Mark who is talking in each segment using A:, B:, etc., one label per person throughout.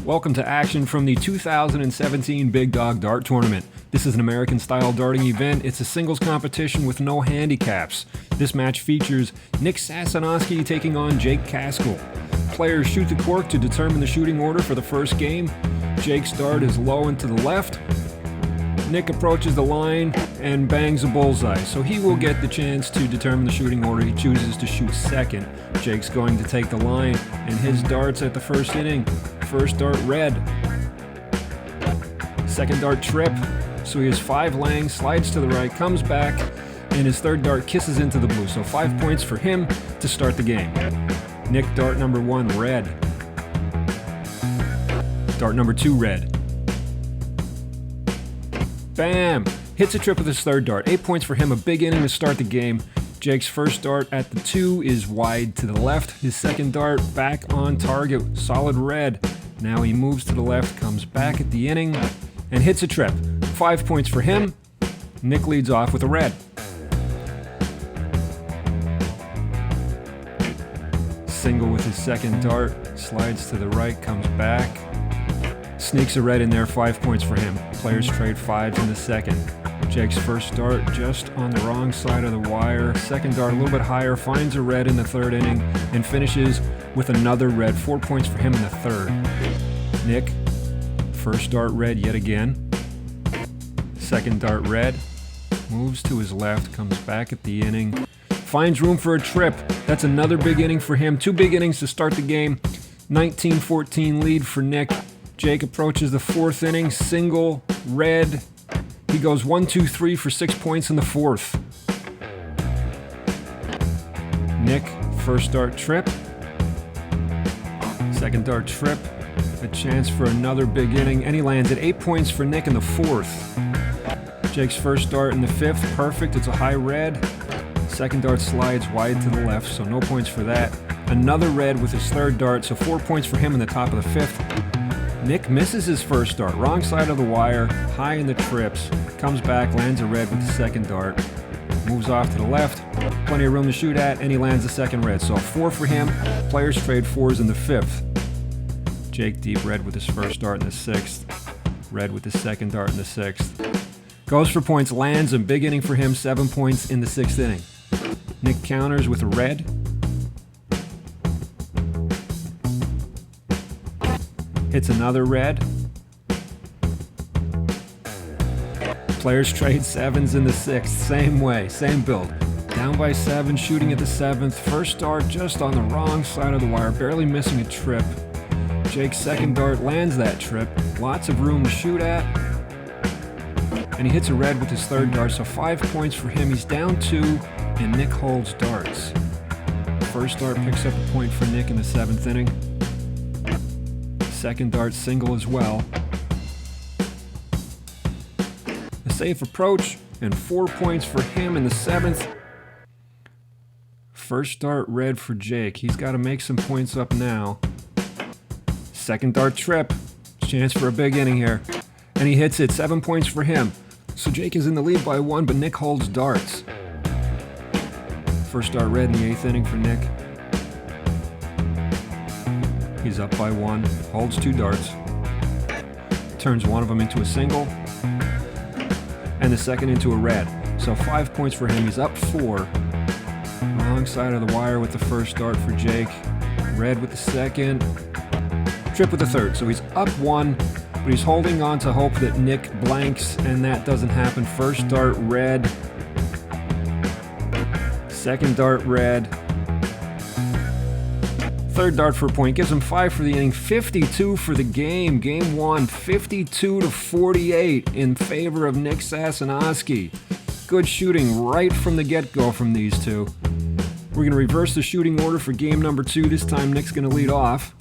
A: Welcome to action from the 2017 Big Dog Dart Tournament. This is an American-style darting event. It's a singles competition with no handicaps. This match features Nick Sasinowski taking on Jake Kaskel. Players shoot the cork to determine the shooting order for the first game. Jake's dart is low and to the left. Nick approaches the line and bangs a bullseye, so he will get the chance to determine the shooting order. He chooses to shoot second. Jake's going to take the line, and his dart's at the first inning. First dart red. Second dart trip, so he has 5 lang, slides to the right, comes back, and his third dart kisses into the blue. So 5 points for him to start the game. Nick, dart number 1, red. Dart number 2, red. Bam! Hits a trip with his third dart. 8 points for him, a big inning to start the game. Jake's first dart at the 2 is wide to the left. His second dart back on target, solid red. Now he moves to the left, comes back at the inning, and hits a trip. 5 points for him. Nick leads off with a red. Single with his second dart, slides to the right, comes back. Sneaks a red in there, 5 points for him. Players trade 5s in the second. Jake's first dart just on the wrong side of the wire. Second dart a little bit higher, finds a red in the third inning, and finishes with another red. 4 points for him in the third. Nick, first dart red yet again. Second dart red, moves to his left, comes back at the inning, finds room for a trip. That's another big inning for him. 2 big innings to start the game. 19-14 lead for Nick. Jake approaches the 4th inning, single, red. He goes 1-2-3 for 6 points in the 4th. Nick, first dart trip. Second dart trip. A chance for another big inning, and he lands at 8 points for Nick in the 4th. Jake's first dart in the 5th, perfect. It's a high red. Second dart slides wide to the left, so no points for that. Another red with his third dart, so 4 points for him in the top of the 5th. Nick misses his first dart, wrong side of the wire, high in the trips, comes back, lands a red with the second dart, moves off to the left, plenty of room to shoot at, and he lands the second red. So 4 for him, players trade 4s in the 5th. Jake deep red with his first dart in the 6th, red with his second dart in the 6th. Goes for points, lands a big inning for him, 7 points in the 6th inning. Nick counters with a red. Hits another red. Players trade 7s in the 6th. Same way, same build. Down by 7, shooting at the 7th. First dart just on the wrong side of the wire, barely missing a trip. Jake's second dart lands that trip. Lots of room to shoot at. And he hits a red with his third dart, so 5 points for him. He's down 2, and Nick holds darts. First dart picks up a point for Nick in the 7th inning. Second dart single as well. A safe approach and 4 points for him in the 7th. First dart red for Jake. He's got to make some points up now. Second dart trip. Chance for a big inning here. And he hits it. 7 points for him. So Jake is in the lead by 1, but Nick holds darts. First dart red in the 8th inning for Nick. He's up by 1, holds 2 darts, turns one of them into a single, and the second into a red. So 5 points for him, he's up 4. Wrong side of the wire with the first dart for Jake, red with the second, trip with the third. So he's up 1, but he's holding on to hope that Nick blanks, and that doesn't happen. First dart red, second dart red, third dart for a point, gives him 5 for the inning, 52 for the game. Game 1, 52-48 in favor of Nick Sasinowski. Good shooting right from the get-go from these two. We're going to reverse the shooting order for game number 2. This time Nick's going to lead off.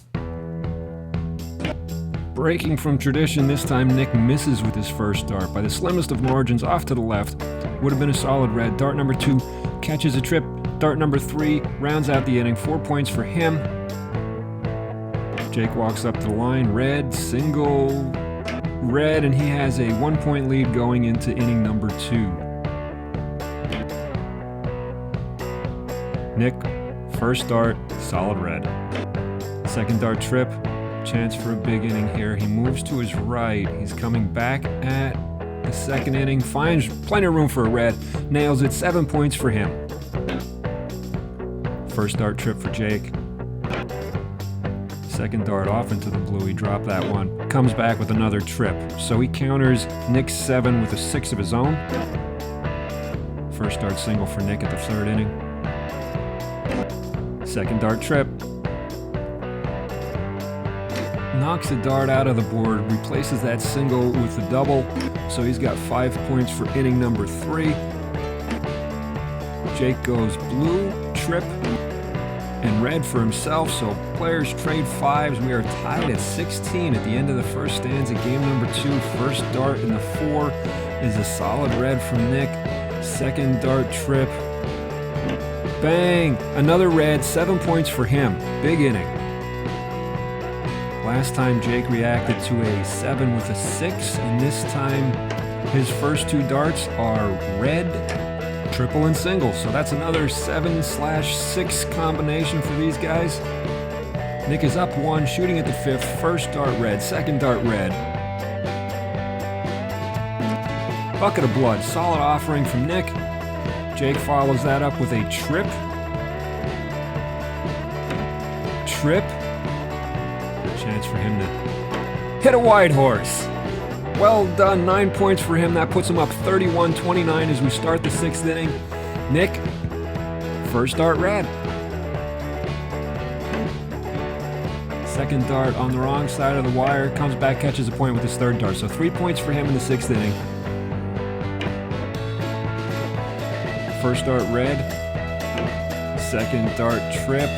A: Breaking from tradition, this time Nick misses with his first dart by the slimmest of margins, off to the left. Would have been a solid red. Dart number 2 catches a trip. Dart number 3 rounds out the inning. 4 points for him. Jake walks up to the line, red, single, red, and he has a 1-point lead going into inning number 2. Nick, first dart, solid red. Second dart trip, chance for a big inning here. He moves to his right. He's coming back at the second inning. Finds plenty of room for a red. Nails it. 7 points for him. First dart trip for Jake. Second dart off into the blue. He dropped that one. Comes back with another trip. So he counters Nick's 7 with a 6 of his own. First dart single for Nick at the third inning. Second dart trip. Knocks a dart out of the board. Replaces that single with a double. So he's got 5 points for inning number 3. Jake goes blue, trip, and red for himself, so players trade 5s. We are tied at 16 at the end of the first stanza. Game number 2, first dart in the 4 is a solid red from Nick. Second dart trip. Bang! Another red, 7 points for him. Big inning. Last time Jake reacted to a 7 with a 6, and this time his first 2 darts are red, triple, and single. So that's another 7/6 combination for these guys. Nick is up 1, shooting at the 5th. First dart red, second dart red. Bucket of blood, solid offering from Nick. Jake follows that up with a trip. Trip. Chance for him to hit a wide horse. Well done, 9 points for him. That puts him up 31-29 as we start the 6th inning. Nick, first dart red. Second dart on the wrong side of the wire. Comes back, catches a point with his third dart. So 3 points for him in the 6th inning. First dart red. Second dart trip.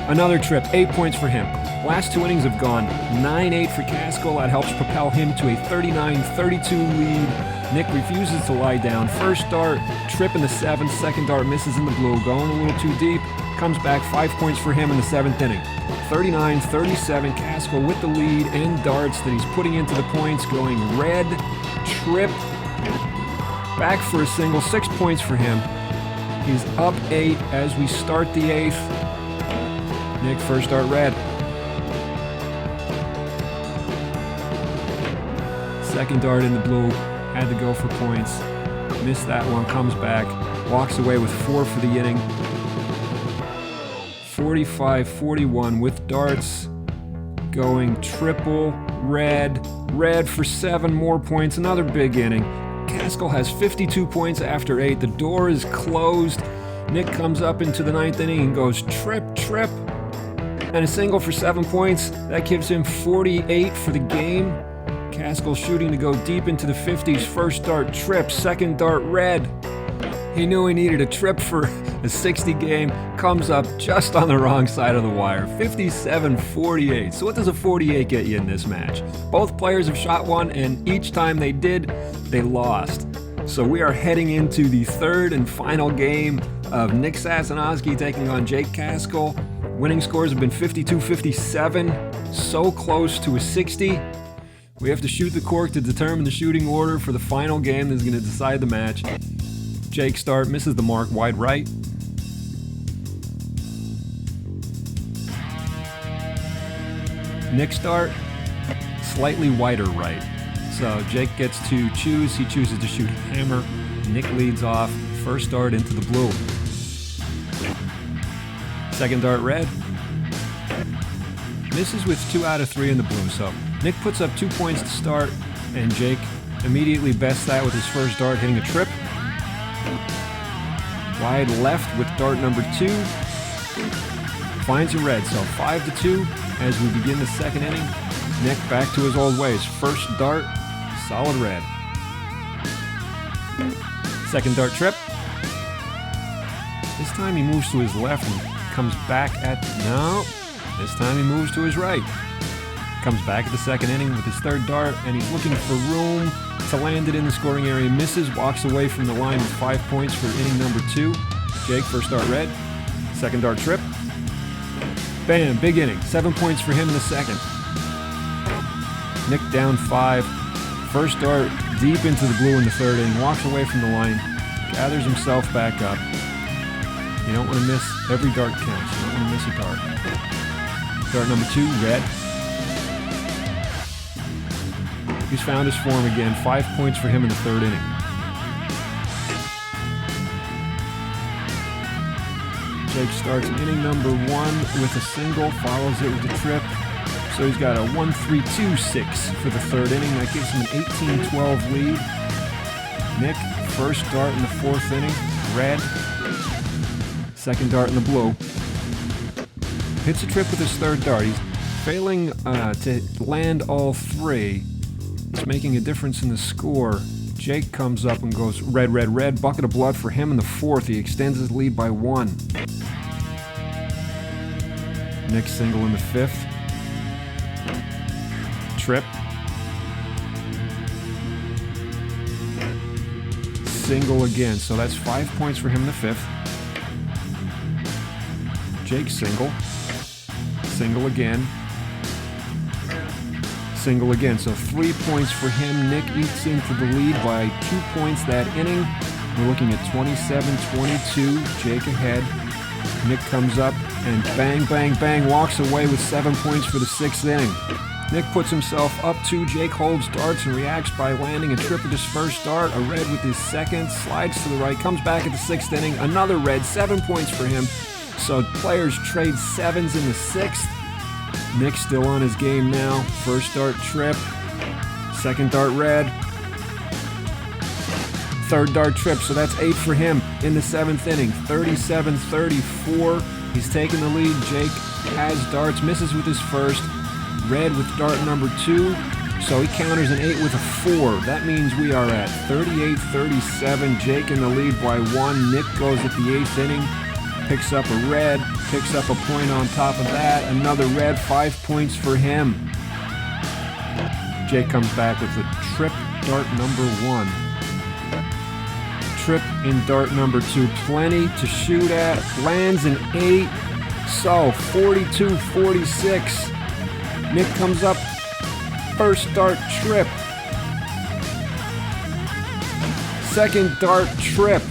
A: Another trip, 8 points for him. Last 2 innings have gone 9-8 for Kaskel. That helps propel him to a 39-32 lead. Nick refuses to lie down. First dart, trip in the 7th. Second dart misses in the blue. Going a little too deep. Comes back, 5 points for him in the 7th inning. 39-37, Kaskel with the lead and darts that he's putting into the points. Going red, trip, back for a single. 6 points for him. He's up 8 as we start the 8th. Nick, first dart red. Second dart in the blue, had to go for points. Missed that one, comes back, walks away with 4 for the inning. 45-41 with darts, going triple, red, red for 7 more points, another big inning. Kaskel has 52 points after 8, the door is closed. Nick comes up into the 9th inning and goes trip, trip, and a single for 7 points. That gives him 48 for the game. Kaskel shooting to go deep into the 50s. First dart trip, second dart red. He knew he needed a trip for a 60 game. Comes up just on the wrong side of the wire. 57-48. So what does a 48 get you in this match? Both players have shot one, and each time they did, they lost. So we are heading into the 3rd and final game of Nick Sasinowski taking on Jake Kaskel. Winning scores have been 52-57. So close to a 60. We have to shoot the cork to determine the shooting order for the final game that is going to decide the match. Jake start, misses the mark, wide right. Nick start, slightly wider right. So Jake gets to choose. He chooses to shoot hammer. Nick leads off. First dart into the blue. Second dart red. Misses with 2 out of 3 in the blue. So Nick puts up 2 points to start, and Jake immediately bests that with his first dart, hitting a trip. Wide left with dart number 2. Finds a red, so 5-2 as we begin the 2nd inning. Nick back to his old ways. First dart, solid red. Second dart trip. This time he moves to his left and comes back at... No. This time he moves to his right. Comes back at the 2nd inning with his 3rd dart, and he's looking for room to land it in the scoring area. Misses, walks away from the line with 5 points for inning number 2. Jake, first dart red. Second dart trip. Bam, big inning. 7 points for him in the 2nd. Nick down 5. First dart deep into the blue in the 3rd inning. Walks away from the line. Gathers himself back up. You don't want to miss. Every dart counts. You don't want to miss a dart. Dart number 2, red. He's found his form again. 5 points for him in the third inning. Jake starts inning number 1 with a single, follows it with a trip. So he's got a 1-3-2-6 for the third inning. That gives him an 18-12 lead. Nick, first dart in the fourth inning, red. Second dart in the blue. Hits a trip with his third dart. He's failing to land all 3. It's making a difference in the score. Jake comes up and goes red, red, red. Bucket of blood for him in the fourth. He extends his lead by 1. Nick single in the fifth. Trip. Single again. So that's 5 points for him in the fifth. Jake single. Single again. Single again. So 3 points for him. Nick eats into the lead by 2 points that inning. We're looking at 27-22. Jake ahead. Nick comes up and bang, bang, bang, walks away with 7 points for the sixth inning. Nick puts himself up 2. Jake holds darts and reacts by landing a trip with his first dart, a red with his second, slides to the right, comes back at the sixth inning, another red, 7 points for him. So players trade 7s in the sixth. Nick's still on his game now. First dart trip, second dart red, third dart trip, so that's 8 for him in the seventh inning. 37-34. He's taking the lead. Jake has darts, misses with his first. Red with dart number 2, so he counters an 8 with a 4. That means we are at 38-37. Jake in the lead by 1. Nick goes at the 8th inning, picks up a red, picks up a point on top of that. Another red, 5 points for him. Jake comes back with a trip dart number 1. Trip in dart number 2. Plenty to shoot at. Lands an 8. So 42-46. Nick comes up. First dart trip. Second dart trip.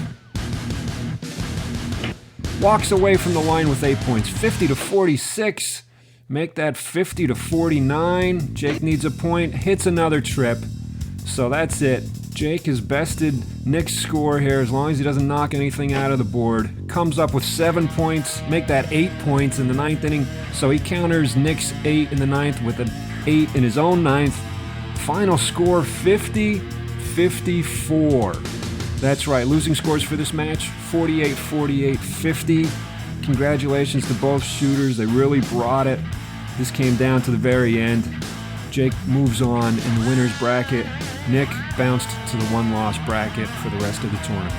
A: Walks away from the line with 8 points. 50-46. Make that 50-49. Jake needs a point. Hits another trip. So that's it. Jake has bested Nick's score here as long as he doesn't knock anything out of the board. Comes up with 7 points, make that 8 points in the ninth inning. So he counters Nick's 8 in the ninth with an 8 in his own ninth. Final score 50-54. That's right, losing scores for this match 48-48, 50. Congratulations to both shooters, they really brought it. This came down to the very end. Jake moves on in the winner's bracket. Nick bounced to the one-loss bracket for the rest of the tournament.